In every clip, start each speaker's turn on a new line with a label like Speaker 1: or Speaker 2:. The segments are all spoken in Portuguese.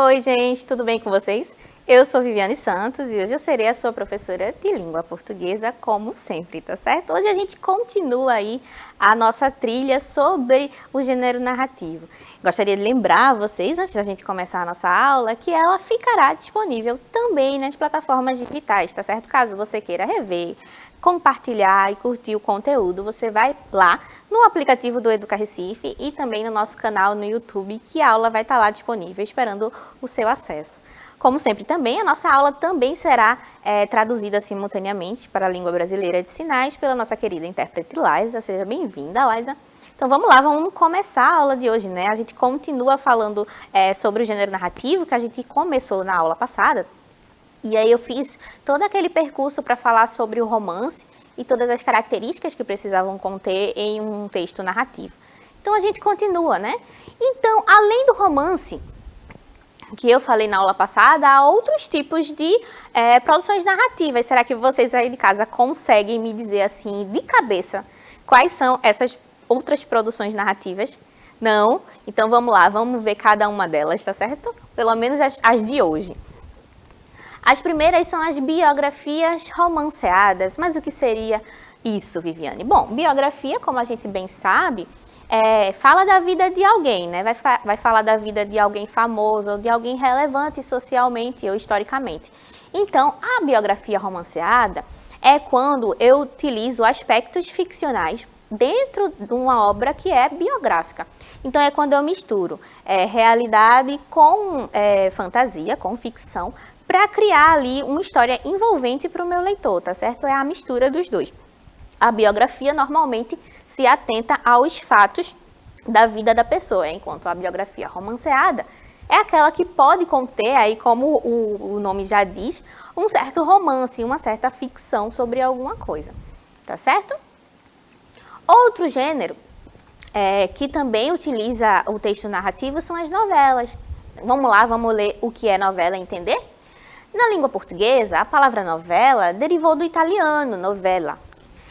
Speaker 1: Oi, gente, tudo bem com vocês? Eu sou Viviane Santos e hoje eu serei a sua professora de língua portuguesa, como sempre, tá certo? Hoje a gente continua aí a nossa trilha sobre o gênero narrativo. Gostaria de lembrar a vocês, antes da gente começar a nossa aula, que ela ficará disponível também nas plataformas digitais, tá certo? Caso você queira rever, compartilhar e curtir o conteúdo, você vai lá no aplicativo do Educa Recife e também no nosso canal no YouTube, que a aula vai estar lá disponível, esperando o seu acesso. Como sempre também, a nossa aula também será traduzida simultaneamente para a língua brasileira de sinais pela nossa querida intérprete Laisa. Seja bem-vinda, Laisa. Então vamos lá, vamos começar a aula de hoje, né? A gente continua falando sobre o gênero narrativo que a gente começou na aula passada. E aí eu fiz todo aquele percurso para falar sobre o romance e todas as características que precisavam conter em um texto narrativo. Então a gente continua, né? Então, além do romance, que eu falei na aula passada, há outros tipos de produções narrativas. Será que vocês aí de casa conseguem me dizer assim, de cabeça, quais são essas outras produções narrativas? Não? Então vamos lá, vamos ver cada uma delas, tá certo? Pelo menos as de hoje. As primeiras são as biografias romanceadas. Mas o que seria isso, Viviane? Bom, biografia, como a gente bem sabe, fala da vida de alguém, né? Vai falar da vida de alguém famoso ou de alguém relevante socialmente ou historicamente. Então, a biografia romanceada é quando eu utilizo aspectos ficcionais dentro de uma obra que é biográfica. Então, é quando eu misturo realidade com fantasia, com ficção, para criar ali uma história envolvente para o meu leitor, tá certo? É a mistura dos dois. A biografia normalmente se atenta aos fatos da vida da pessoa, enquanto a biografia romanceada é aquela que pode conter, aí como o nome já diz, um certo romance, uma certa ficção sobre alguma coisa, tá certo? Outro gênero que também utiliza o texto narrativo são as novelas. Vamos lá, vamos ler o que é novela e entender? Na língua portuguesa, a palavra novela derivou do italiano novella,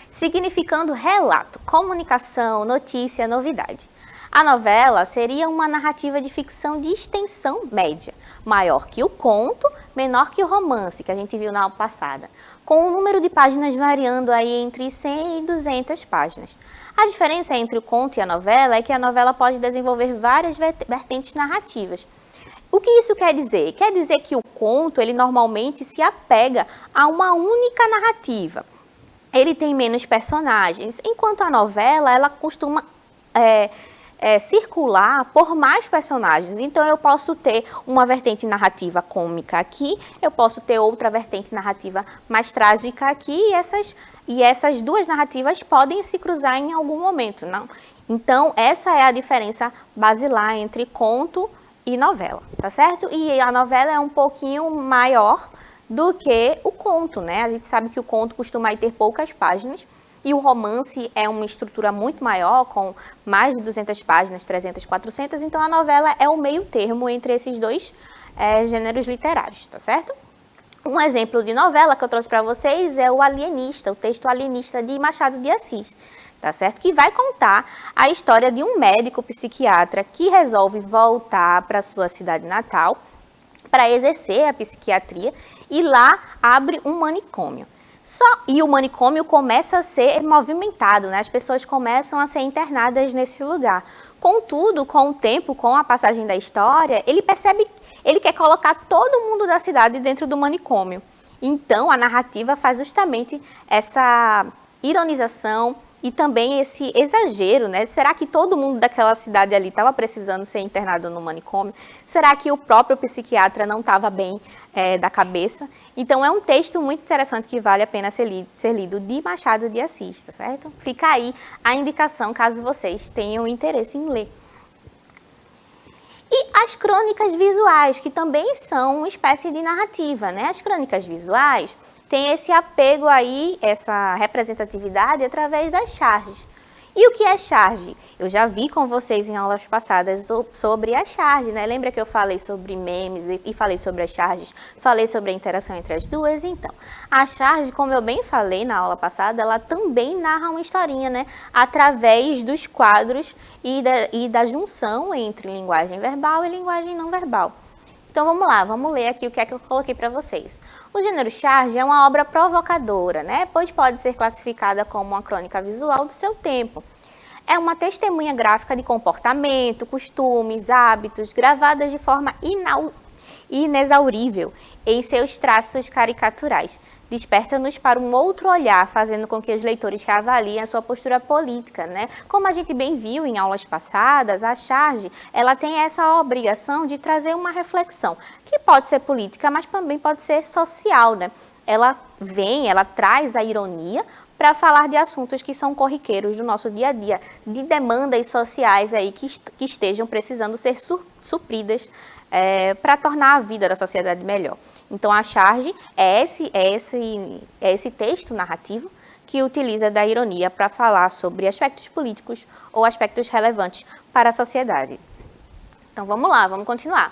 Speaker 1: significando relato, comunicação, notícia, novidade. A novela seria uma narrativa de ficção de extensão média, maior que o conto, menor que o romance, que a gente viu na aula passada, com o número de páginas variando aí entre 100 e 200 páginas. A diferença entre o conto e a novela é que a novela pode desenvolver várias vertentes narrativas. O que isso quer dizer? Quer dizer que o conto, ele normalmente se apega a uma única narrativa. Ele tem menos personagens, enquanto a novela, ela costuma circular por mais personagens. Então, eu posso ter uma vertente narrativa cômica aqui, eu posso ter outra vertente narrativa mais trágica aqui, e essas duas narrativas podem se cruzar em algum momento, não? Então, essa é a diferença basilar entre conto e novela, tá certo? E a novela é um pouquinho maior do que o conto, né? A gente sabe que o conto costuma ter poucas páginas e o romance é uma estrutura muito maior, com mais de 200 páginas, 300, 400, então a novela é o meio termo entre esses dois gêneros literários, tá certo? Um exemplo de novela que eu trouxe para vocês é o Alienista, o texto Alienista de Machado de Assis, tá certo? Que vai contar a história de um médico psiquiatra que resolve voltar para sua cidade natal para exercer a psiquiatria e lá abre um manicômio. E o manicômio começa a ser movimentado, né? As pessoas começam a ser internadas nesse lugar. Contudo, com o tempo, com a passagem da história, ele percebe, ele quer colocar todo mundo da cidade dentro do manicômio. Então, a narrativa faz justamente essa ironização e também esse exagero, né? Será que todo mundo daquela cidade ali estava precisando ser internado no manicômio? Será que o próprio psiquiatra não estava bem da cabeça? Então, é um texto muito interessante que vale a pena ser lido de Machado de Assis, tá certo? Fica aí a indicação, caso vocês tenham interesse em ler. E as crônicas visuais, que também são uma espécie de narrativa, né? As crônicas visuais têm esse apego aí, essa representatividade através das charges. E o que é charge? Eu já vi com vocês em aulas passadas sobre a charge, né? Lembra que eu falei sobre memes e falei sobre as charges? Falei sobre a interação entre as duas? Então, a charge, como eu bem falei na aula passada, ela também narra uma historinha, né? Através dos quadros e da junção entre linguagem verbal e linguagem não verbal. Então vamos lá, vamos ler aqui o que é que eu coloquei para vocês. O gênero charge é uma obra provocadora, né? Pois pode ser classificada como uma crônica visual do seu tempo. É uma testemunha gráfica de comportamento, costumes, hábitos, gravadas de forma inexaurível em seus traços caricaturais. Desperta-nos para um outro olhar, fazendo com que os leitores reavaliem a sua postura política, né? Como a gente bem viu em aulas passadas, a charge, ela tem essa obrigação de trazer uma reflexão, que pode ser política, mas também pode ser social, né? Ela traz a ironia para falar de assuntos que são corriqueiros do nosso dia a dia, de demandas sociais aí que estejam precisando ser supridas para tornar a vida da sociedade melhor. Então, a charge é esse texto narrativo que utiliza da ironia para falar sobre aspectos políticos ou aspectos relevantes para a sociedade. Então, vamos lá, vamos continuar.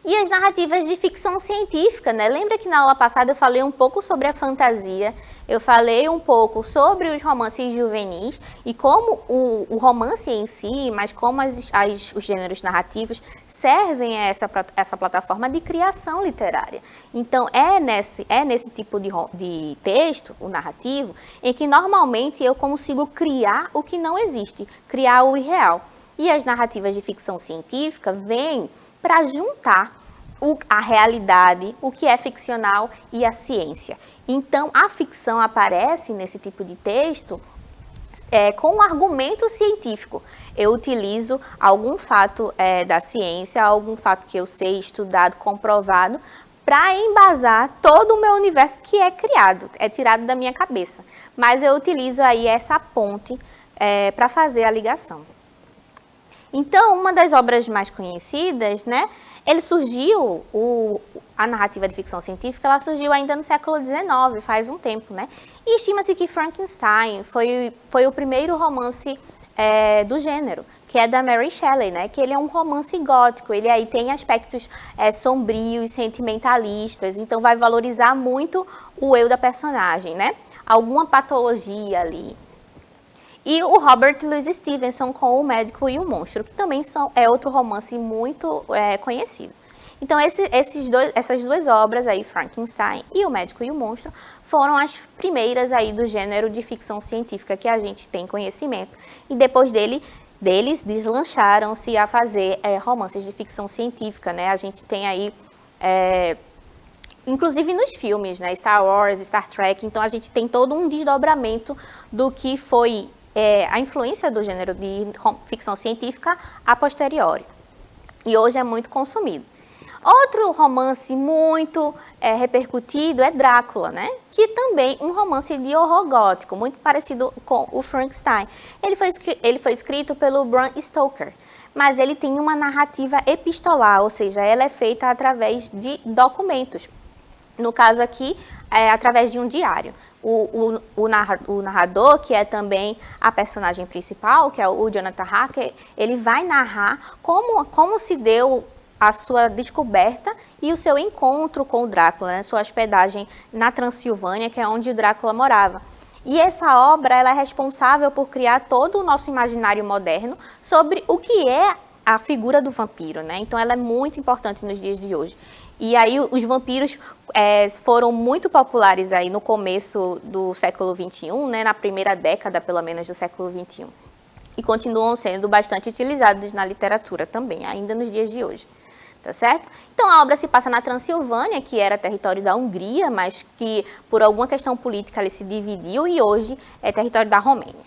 Speaker 1: E as narrativas de ficção científica, né? Lembra que na aula passada eu falei um pouco sobre a fantasia, eu falei um pouco sobre os romances juvenis e como o romance em si, mas como os gêneros narrativos servem a essa plataforma de criação literária. Então, é nesse tipo de texto, o narrativo, em que normalmente eu consigo criar o que não existe, criar o irreal. E as narrativas de ficção científica vêm para juntar a realidade, o que é ficcional e a ciência. Então, a ficção aparece nesse tipo de texto com um argumento científico. Eu utilizo algum fato da ciência, algum fato que eu sei, estudado, comprovado, para embasar todo o meu universo que é criado, é tirado da minha cabeça. Mas eu utilizo aí essa ponte para fazer a ligação. Então, uma das obras mais conhecidas, né, a narrativa de ficção científica, ela surgiu ainda no século XIX, faz um tempo, né? E estima-se que Frankenstein foi o primeiro romance do gênero, que é da Mary Shelley, né? Que ele é um romance gótico, ele aí tem aspectos sombrios, sentimentalistas, então vai valorizar muito o eu da personagem, né? Alguma patologia ali. E o Robert Louis Stevenson com O Médico e o Monstro, que também é outro romance muito conhecido. Então, essas duas obras aí, Frankenstein e O Médico e o Monstro, foram as primeiras aí do gênero de ficção científica que a gente tem conhecimento. E depois deles deslancharam-se a fazer romances de ficção científica, né? A gente tem aí inclusive nos filmes, né? Star Wars, Star Trek, então a gente tem todo um desdobramento do que foi a influência do gênero de ficção científica a posteriori. E hoje é muito consumido. Outro romance muito repercutido é Drácula, né? Que também um romance de horror gótico, muito parecido com o Frankenstein. Ele foi escrito pelo Bram Stoker, mas ele tem uma narrativa epistolar, ou seja, ela é feita através de documentos. No caso aqui, através de um diário. O narrador, que é também a personagem principal, que é o Jonathan Harker, ele vai narrar como se deu a sua descoberta e o seu encontro com o Drácula, né? Sua hospedagem na Transilvânia, que é onde o Drácula morava. E essa obra ela é responsável por criar todo o nosso imaginário moderno sobre o que é a figura do vampiro, né? Então ela é muito importante nos dias de hoje. E aí os vampiros foram muito populares aí no começo do século XXI, né? Na primeira década, pelo menos, do século XXI. E continuam sendo bastante utilizados na literatura também, ainda nos dias de hoje. Tá certo? Então a obra se passa na Transilvânia, que era território da Hungria, mas que por alguma questão política ele se dividiu e hoje é território da Romênia.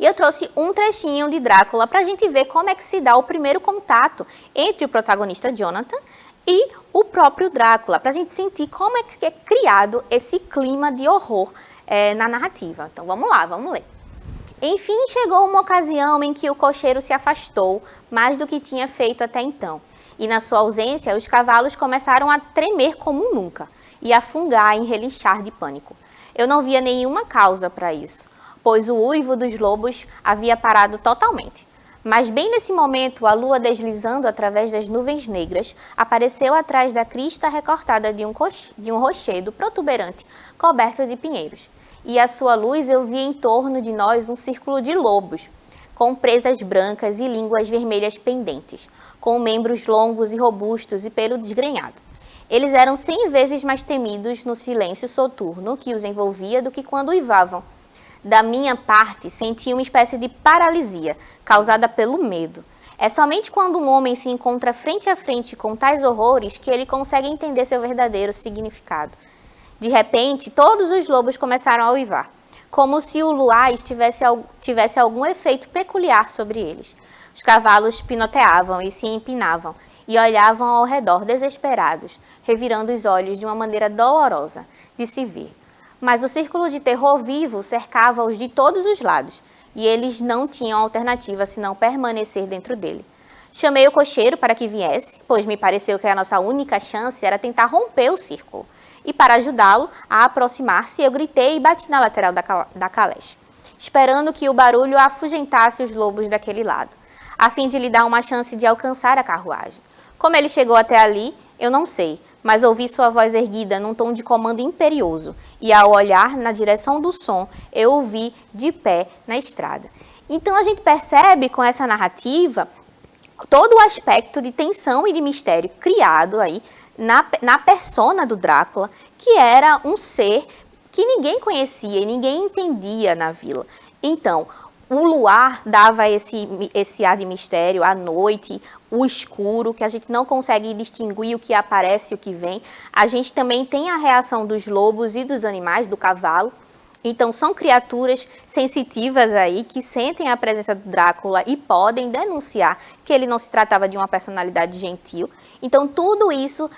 Speaker 1: E eu trouxe um trechinho de Drácula para a gente ver como é que se dá o primeiro contato entre o protagonista Jonathan e o próprio Drácula, para a gente sentir como é que é criado esse clima de horror na narrativa. Então vamos lá, vamos ler. Enfim, chegou uma ocasião em que o cocheiro se afastou mais do que tinha feito até então. E na sua ausência, os cavalos começaram a tremer como nunca e a fungar em relinchar de pânico. Eu não via nenhuma causa para isso, pois o uivo dos lobos havia parado totalmente. Mas bem nesse momento, a lua deslizando através das nuvens negras, apareceu atrás da crista recortada de um rochedo protuberante, coberto de pinheiros. E à sua luz eu vi em torno de nós um círculo de lobos. com presas brancas e línguas vermelhas pendentes, com membros longos e robustos e pelo desgrenhado. Eles eram 100 vezes mais temidos no silêncio soturno que os envolvia do que quando uivavam. Da minha parte, senti uma espécie de paralisia, causada pelo medo. É somente quando um homem se encontra frente a frente com tais horrores que ele consegue entender seu verdadeiro significado. De repente, todos os lobos começaram a uivar, como se o luar tivesse algum efeito peculiar sobre eles. Os cavalos pinoteavam e se empinavam, e olhavam ao redor desesperados, revirando os olhos de uma maneira dolorosa de se ver. Mas o círculo de terror vivo cercava-os de todos os lados, e eles não tinham alternativa senão permanecer dentro dele. Chamei o cocheiro para que viesse, pois me pareceu que a nossa única chance era tentar romper o círculo. E para ajudá-lo a aproximar-se, eu gritei e bati na lateral da caleche, esperando que o barulho afugentasse os lobos daquele lado, a fim de lhe dar uma chance de alcançar a carruagem. Como ele chegou até ali, eu não sei, mas ouvi sua voz erguida num tom de comando imperioso, e ao olhar na direção do som, eu o vi de pé na estrada. Então a gente percebe com essa narrativa todo o aspecto de tensão e de mistério criado aí na persona do Drácula, que era um ser que ninguém conhecia e ninguém entendia na vila. Então, o luar dava esse ar de mistério, a noite, o escuro, que a gente não consegue distinguir o que aparece e o que vem. A gente também tem a reação dos lobos e dos animais, do cavalo. Então, são criaturas sensitivas aí, que sentem a presença do Drácula e podem denunciar que ele não se tratava de uma personalidade gentil. Então, tudo isso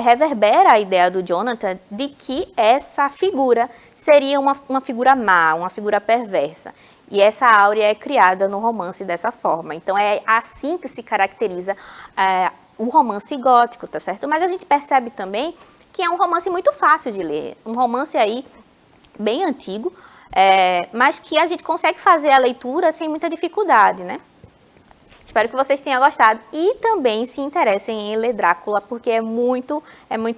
Speaker 1: reverbera a ideia do Jonathan de que essa figura seria uma figura má, uma figura perversa. E essa áurea é criada no romance dessa forma. Então, é assim que se caracteriza o romance gótico, tá certo? Mas a gente percebe também que é um romance muito fácil de ler. Um romance aí bem antigo, mas que a gente consegue fazer a leitura sem muita dificuldade, né? Espero que vocês tenham gostado e também se interessem em ler Drácula, porque é muito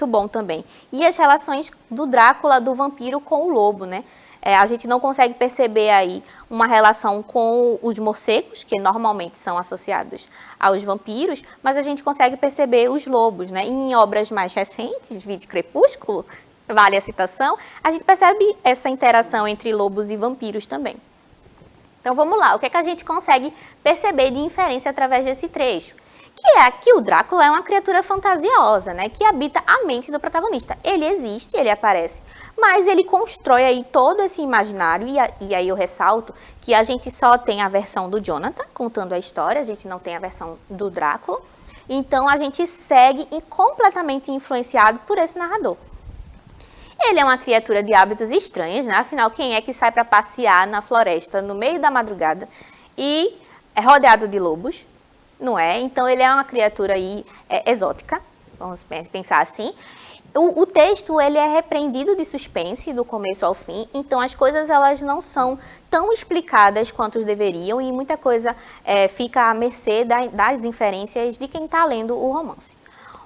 Speaker 1: bom também. E as relações do Drácula, do vampiro com o lobo, né? A gente não consegue perceber aí uma relação com os morcegos, que normalmente são associados aos vampiros, mas a gente consegue perceber os lobos, né? E em obras mais recentes, vídeo Crepúsculo, vale a citação, a gente percebe essa interação entre lobos e vampiros também. Então vamos lá, o que é que a gente consegue perceber de inferência através desse trecho? Que é que o Drácula é uma criatura fantasiosa, né, que habita a mente do protagonista. Ele existe, ele aparece, mas ele constrói aí todo esse imaginário, e aí eu ressalto que a gente só tem a versão do Jonathan contando a história, a gente não tem a versão do Drácula, então a gente segue completamente influenciado por esse narrador. Ele é uma criatura de hábitos estranhos, né? Afinal, quem é que sai para passear na floresta no meio da madrugada e é rodeado de lobos? Não é? Então, ele é uma criatura aí exótica, vamos pensar assim. O texto ele é repreendido de suspense do começo ao fim, então as coisas elas não são tão explicadas quanto deveriam e muita coisa fica à mercê das inferências de quem está lendo o romance.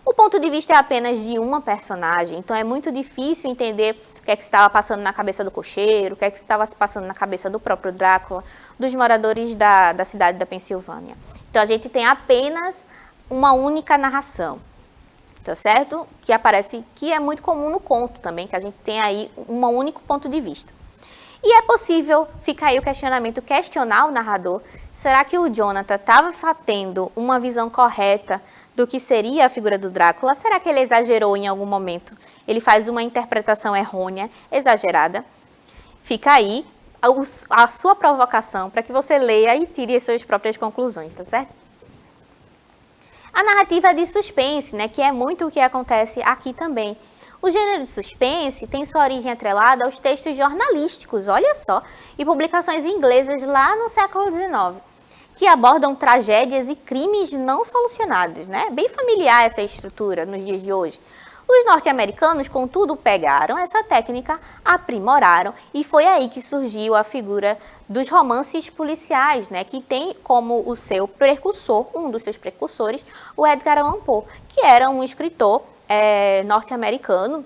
Speaker 1: O ponto de vista é apenas de uma personagem, então é muito difícil entender o que é que estava passando na cabeça do cocheiro, o que é que estava se passando na cabeça do próprio Drácula, dos moradores da cidade da Pensilvânia. Então a gente tem apenas uma única narração, tá certo? Que aparece, que é muito comum no conto também, que a gente tem aí um único ponto de vista. E é possível, fica aí o questionamento, questionar o narrador, será que o Jonathan estava tendo uma visão correta do que seria a figura do Drácula? Será que ele exagerou em algum momento? Ele faz uma interpretação errônea, exagerada? Fica aí a sua provocação para que você leia e tire as suas próprias conclusões, tá certo? A narrativa de suspense, né, que é muito o que acontece aqui também. O gênero de suspense tem sua origem atrelada aos textos jornalísticos, olha só, e publicações inglesas lá no século XIX, que abordam tragédias e crimes não solucionados, né? Bem familiar essa estrutura nos dias de hoje. Os norte-americanos, contudo, pegaram essa técnica, aprimoraram, e foi aí que surgiu a figura dos romances policiais, né? Que tem como o seu precursor, um dos seus precursores, o Edgar Allan Poe, que era um escritor norte-americano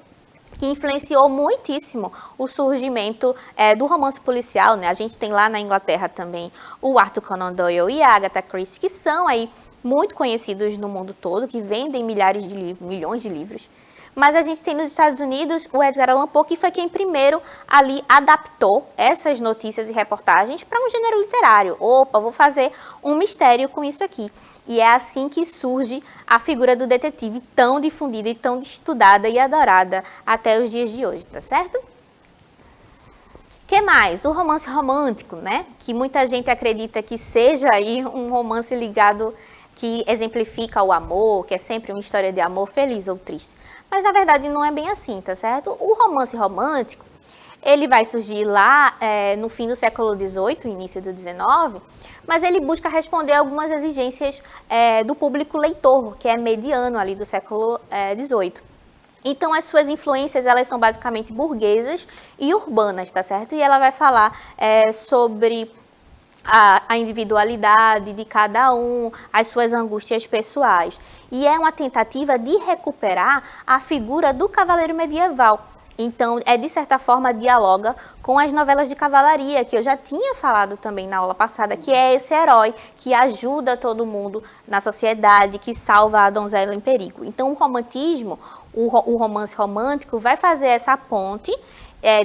Speaker 1: que influenciou muitíssimo o surgimento do romance policial, né? A gente tem lá na Inglaterra também o Arthur Conan Doyle e a Agatha Christie, que são aí muito conhecidos no mundo todo, que vendem milhares de livros, milhões de livros. Mas a gente tem nos Estados Unidos o Edgar Allan Poe, que foi quem primeiro ali adaptou essas notícias e reportagens para um gênero literário. Opa, vou fazer um mistério com isso aqui. E é assim que surge a figura do detetive tão difundida e tão estudada e adorada até os dias de hoje, tá certo? Que mais? O romance romântico, né? Que muita gente acredita que seja aí um romance ligado, que exemplifica o amor, que é sempre uma história de amor feliz ou triste. Mas, na verdade, não é bem assim, tá certo? O romance romântico, ele vai surgir lá no fim do século XVIII, início do XIX, mas ele busca responder algumas exigências do público leitor, que é mediano ali do século XVIII. Então, as suas influências, elas são basicamente burguesas e urbanas, tá certo? E ela vai falar sobre a individualidade de cada um, as suas angústias pessoais. E é uma tentativa de recuperar a figura do cavaleiro medieval. Então, de certa forma, dialoga com as novelas de cavalaria, que eu já tinha falado também na aula passada, que é esse herói que ajuda todo mundo na sociedade, que salva a donzela em perigo. Então, o romantismo, o romance romântico, vai fazer essa ponte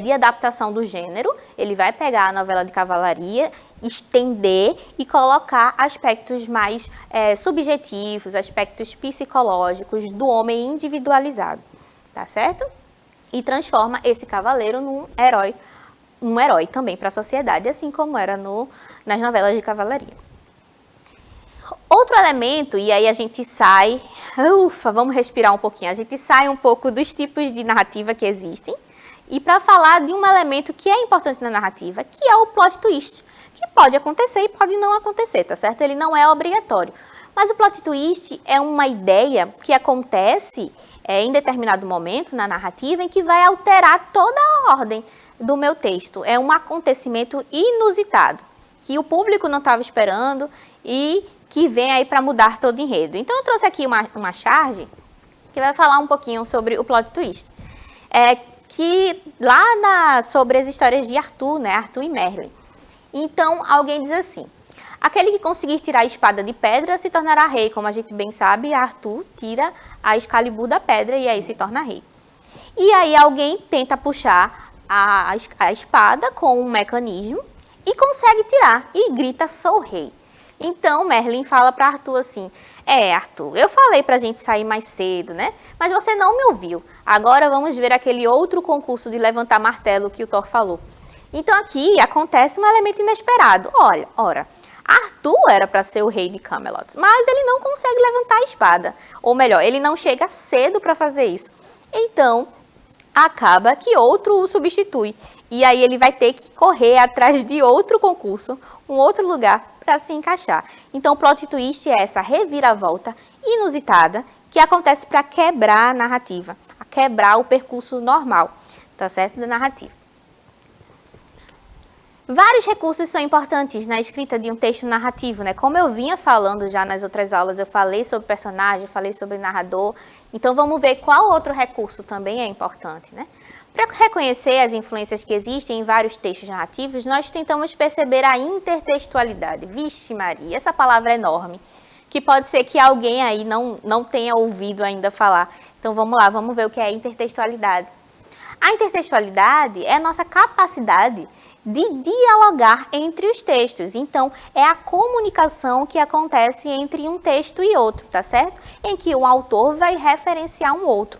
Speaker 1: de adaptação do gênero. Ele vai pegar a novela de cavalaria, estender e colocar aspectos mais subjetivos, aspectos psicológicos do homem individualizado, tá certo? E transforma esse cavaleiro num herói também para a sociedade, assim como era nas novelas de cavalaria. Outro elemento, e aí a gente sai, vamos respirar um pouquinho, a gente sai um pouco dos tipos de narrativa que existem, e para falar de um elemento que é importante na narrativa, que é o plot twist, que pode acontecer e pode não acontecer, tá certo? Ele não é obrigatório. Mas o plot twist é uma ideia que acontece em determinado momento na narrativa em que vai alterar toda a ordem do meu texto. É um acontecimento inusitado, que o público não estava esperando e que vem aí para mudar todo o enredo. Então eu trouxe aqui uma charge que vai falar um pouquinho sobre o plot twist. Que lá sobre as histórias de Arthur, né? Arthur e Merlin. Então alguém diz assim: aquele que conseguir tirar a espada de pedra se tornará rei. Como a gente bem sabe, Arthur tira a Excalibur da pedra e aí se torna rei. E aí alguém tenta puxar a espada com um mecanismo e consegue tirar e grita: sou rei. Então Merlin fala para Arthur assim: Arthur, eu falei para a gente sair mais cedo, né? Mas você não me ouviu. Agora vamos ver aquele outro concurso de levantar martelo que o Thor falou. Então aqui acontece um elemento inesperado. Ora, Arthur era para ser o rei de Camelot, mas ele não consegue levantar a espada. Ou melhor, ele não chega cedo para fazer isso. Então, acaba que outro o substitui. E aí ele vai ter que correr atrás de outro concurso, um outro lugar para se encaixar. Então, o plot twist é essa reviravolta inusitada que acontece para quebrar a narrativa, quebrar o percurso normal, tá certo, da narrativa. Vários recursos são importantes na escrita de um texto narrativo, né? Como eu vinha falando já nas outras aulas, eu falei sobre personagem, falei sobre narrador. Então, vamos ver qual outro recurso também é importante, né? Para reconhecer as influências que existem em vários textos narrativos, nós tentamos perceber a intertextualidade. Vixe Maria, essa palavra é enorme, que pode ser que alguém aí não tenha ouvido ainda falar. Então, vamos lá, vamos ver o que é intertextualidade. A intertextualidade é a nossa capacidade de dialogar entre os textos. Então, é a comunicação que acontece entre um texto e outro, tá certo? Em que um autor vai referenciar um outro.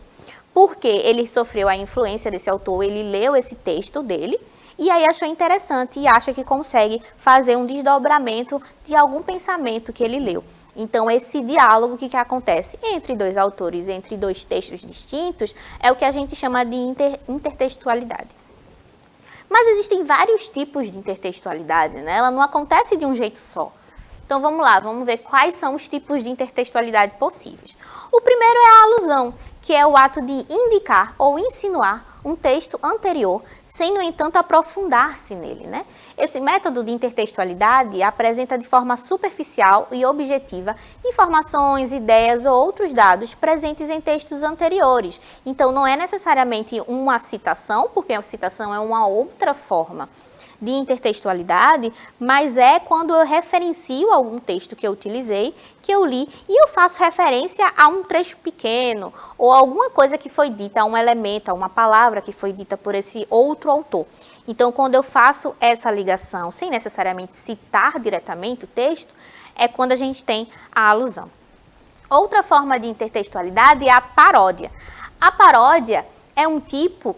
Speaker 1: Porque ele sofreu a influência desse autor, ele leu esse texto dele, e aí achou interessante e acha que consegue fazer um desdobramento de algum pensamento que ele leu. Então, esse diálogo que acontece entre dois autores, entre dois textos distintos, é o que a gente chama de intertextualidade. Mas existem vários tipos de intertextualidade, né? Ela não acontece de um jeito só. Então, vamos lá, vamos ver quais são os tipos de intertextualidade possíveis. O primeiro é a alusão, que é o ato de indicar ou insinuar um texto anterior, sem, no entanto, aprofundar-se nele, né? Esse método de intertextualidade apresenta de forma superficial e objetiva informações, ideias ou outros dados presentes em textos anteriores. Então, não é necessariamente uma citação, porque a citação é uma outra forma de intertextualidade, mas é quando eu referencio algum texto que eu utilizei, que eu li, e eu faço referência a um trecho pequeno, ou alguma coisa que foi dita, a um elemento, a uma palavra que foi dita por esse outro autor. Então, quando eu faço essa ligação, sem necessariamente citar diretamente o texto, é quando a gente tem a alusão. Outra forma de intertextualidade é a paródia. A paródia é um tipo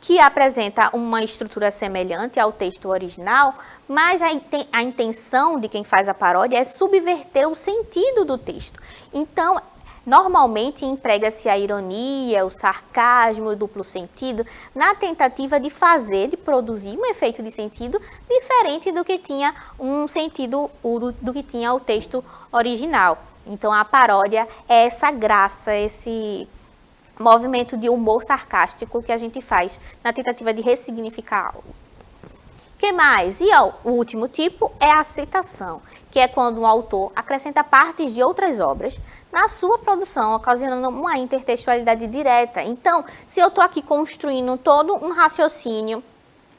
Speaker 1: que apresenta uma estrutura semelhante ao texto original, mas a intenção de quem faz a paródia é subverter o sentido do texto. Então, normalmente emprega-se a ironia, o sarcasmo, o duplo sentido, na tentativa de produzir um efeito de sentido diferente do que tinha um sentido, do que tinha o texto original. Então, a paródia é essa graça, esse movimento de humor sarcástico que a gente faz na tentativa de ressignificar algo. O que mais? E o último tipo é a citação, que é quando um autor acrescenta partes de outras obras na sua produção, ocasionando uma intertextualidade direta. Então, se eu estou aqui construindo todo um raciocínio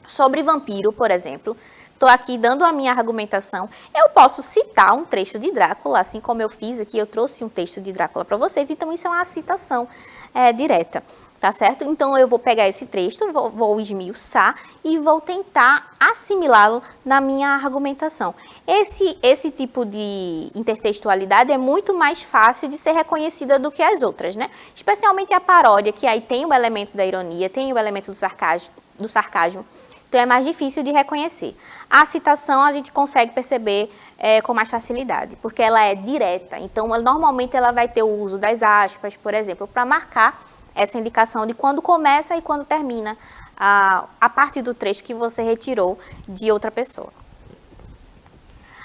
Speaker 1: sobre vampiro, por exemplo, estou aqui dando a minha argumentação, eu posso citar um trecho de Drácula, assim como eu fiz aqui, eu trouxe um texto de Drácula para vocês, então isso é uma citação direta, tá certo? Então eu vou pegar esse texto, vou esmiuçar e vou tentar assimilá-lo na minha argumentação. Esse tipo de intertextualidade é muito mais fácil de ser reconhecida do que as outras, né? Especialmente a paródia, que aí tem o elemento da ironia, tem o elemento do sarcasmo. Então, é mais difícil de reconhecer. A citação a gente consegue perceber com mais facilidade, porque ela é direta. Então, normalmente ela vai ter o uso das aspas, por exemplo, para marcar essa indicação de quando começa e quando termina a parte do trecho que você retirou de outra pessoa.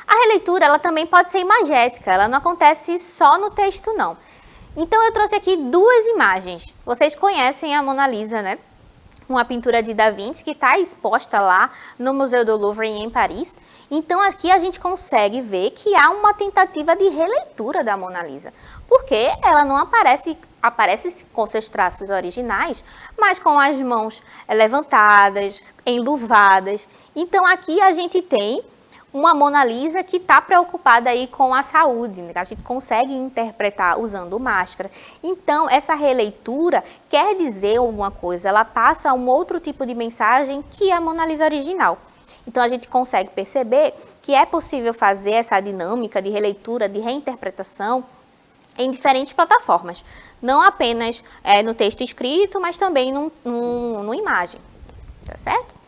Speaker 1: A releitura, ela também pode ser imagética, ela não acontece só no texto, não. Então, eu trouxe aqui duas imagens. Vocês conhecem a Mona Lisa, né? Uma pintura de Da Vinci que está exposta lá no Museu do Louvre em Paris. Então, aqui a gente consegue ver que há uma tentativa de releitura da Mona Lisa, porque ela não aparece com seus traços originais, mas com as mãos levantadas, enluvadas. Então, aqui a gente tem uma Mona Lisa que está preocupada aí com a saúde, né? A gente consegue interpretar usando máscara. Então, essa releitura quer dizer alguma coisa, ela passa um outro tipo de mensagem que a Mona Lisa original. Então, a gente consegue perceber que é possível fazer essa dinâmica de releitura, de reinterpretação em diferentes plataformas. Não apenas no texto escrito, mas também no imagem, tá certo?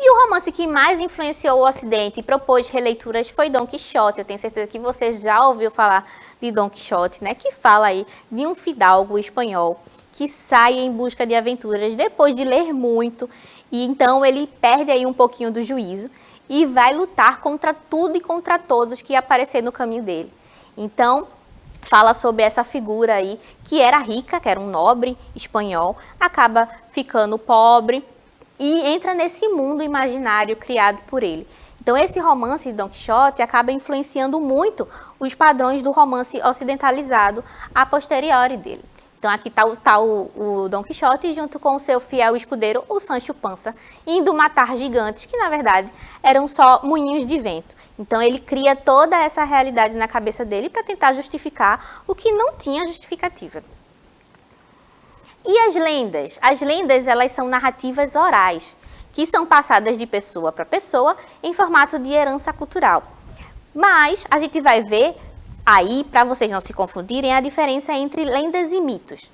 Speaker 1: E o romance que mais influenciou o Ocidente e propôs releituras foi Dom Quixote. Eu tenho certeza que você já ouviu falar de Dom Quixote, né? Que fala aí de um fidalgo espanhol que sai em busca de aventuras depois de ler muito. E então ele perde aí um pouquinho do juízo e vai lutar contra tudo e contra todos que aparecer no caminho dele. Então, fala sobre essa figura aí que era rica, que era um nobre espanhol, acaba ficando pobre e entra nesse mundo imaginário criado por ele. Então, esse romance de Dom Quixote acaba influenciando muito os padrões do romance ocidentalizado a posteriori dele. Então, aqui está o Dom Quixote junto com o seu fiel escudeiro, o Sancho Panza, indo matar gigantes, que na verdade eram só moinhos de vento. Então, ele cria toda essa realidade na cabeça dele para tentar justificar o que não tinha justificativa. E as lendas? As lendas, elas são narrativas orais, que são passadas de pessoa para pessoa em formato de herança cultural. Mas a gente vai ver aí, para vocês não se confundirem, a diferença entre lendas e mitos.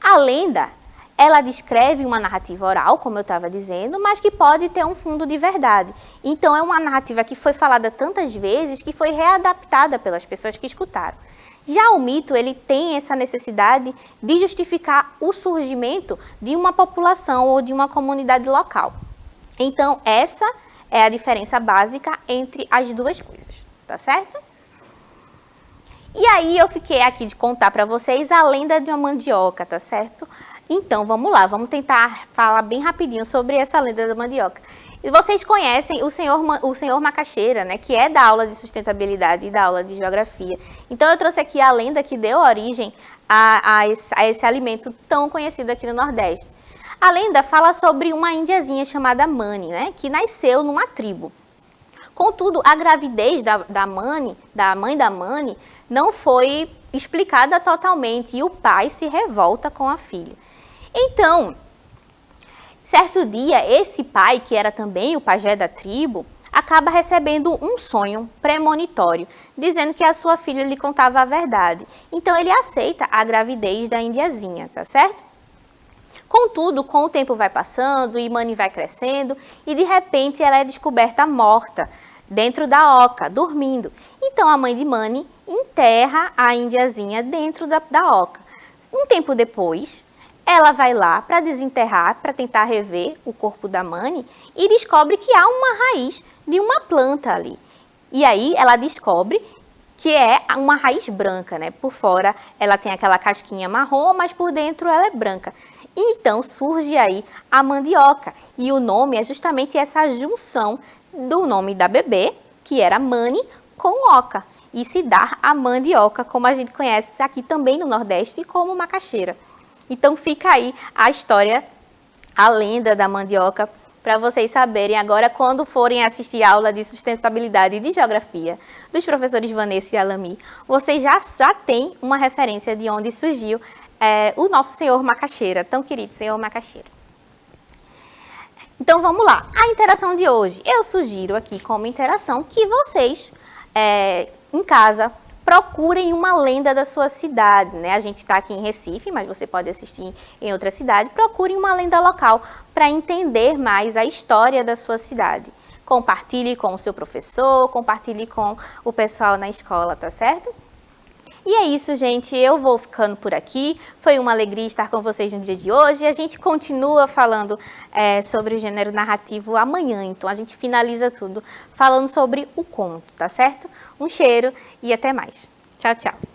Speaker 1: A lenda, ela descreve uma narrativa oral, como eu estava dizendo, mas que pode ter um fundo de verdade. Então, é uma narrativa que foi falada tantas vezes que foi readaptada pelas pessoas que escutaram. Já o mito, ele tem essa necessidade de justificar o surgimento de uma população ou de uma comunidade local. Então, essa é a diferença básica entre as duas coisas, tá certo? E aí, eu fiquei aqui de contar para vocês a lenda de uma mandioca, tá certo? Então, vamos lá, vamos tentar falar bem rapidinho sobre essa lenda da mandioca. E vocês conhecem o senhor Macaxeira, né, que é da aula de sustentabilidade e da aula de geografia. Então, eu trouxe aqui a lenda que deu origem a esse alimento tão conhecido aqui no Nordeste. A lenda fala sobre uma indiazinha chamada Mani, né, que nasceu numa tribo. Contudo, a gravidez da mãe da Mani, não foi explicada totalmente e o pai se revolta com a filha. Então, certo dia, esse pai, que era também o pajé da tribo, acaba recebendo um sonho premonitório, dizendo que a sua filha lhe contava a verdade. Então, ele aceita a gravidez da indiazinha, tá certo? Contudo, com o tempo vai passando e Mani vai crescendo e, de repente, ela é descoberta morta dentro da oca, dormindo. Então, a mãe de Mani enterra a indiazinha dentro da oca. Um tempo depois, ela vai lá para desenterrar, para tentar rever o corpo da Mani e descobre que há uma raiz de uma planta ali. E aí ela descobre que é uma raiz branca, né? Por fora ela tem aquela casquinha marrom, mas por dentro ela é branca. Então surge aí a mandioca. E o nome é justamente essa junção do nome da bebê, que era Mani, com oca. E se dá a mandioca, como a gente conhece aqui também no Nordeste, como macaxeira. Então fica aí a história, a lenda da mandioca, para vocês saberem agora quando forem assistir a aula de sustentabilidade e de geografia dos professores Vanessa e Alami, vocês já têm uma referência de onde surgiu o nosso senhor Macaxeira, tão querido senhor Macaxeira. Então vamos lá, a interação de hoje. Eu sugiro aqui como interação que vocês, em casa, procurem uma lenda da sua cidade, né? A gente está aqui em Recife, mas você pode assistir em outra cidade. Procure uma lenda local para entender mais a história da sua cidade. Compartilhe com o seu professor, compartilhe com o pessoal na escola, tá certo? E é isso, gente. Eu vou ficando por aqui. Foi uma alegria estar com vocês no dia de hoje. A gente continua falando sobre o gênero narrativo amanhã. Então, a gente finaliza tudo falando sobre o conto, tá certo? Um cheiro e até mais. Tchau, tchau.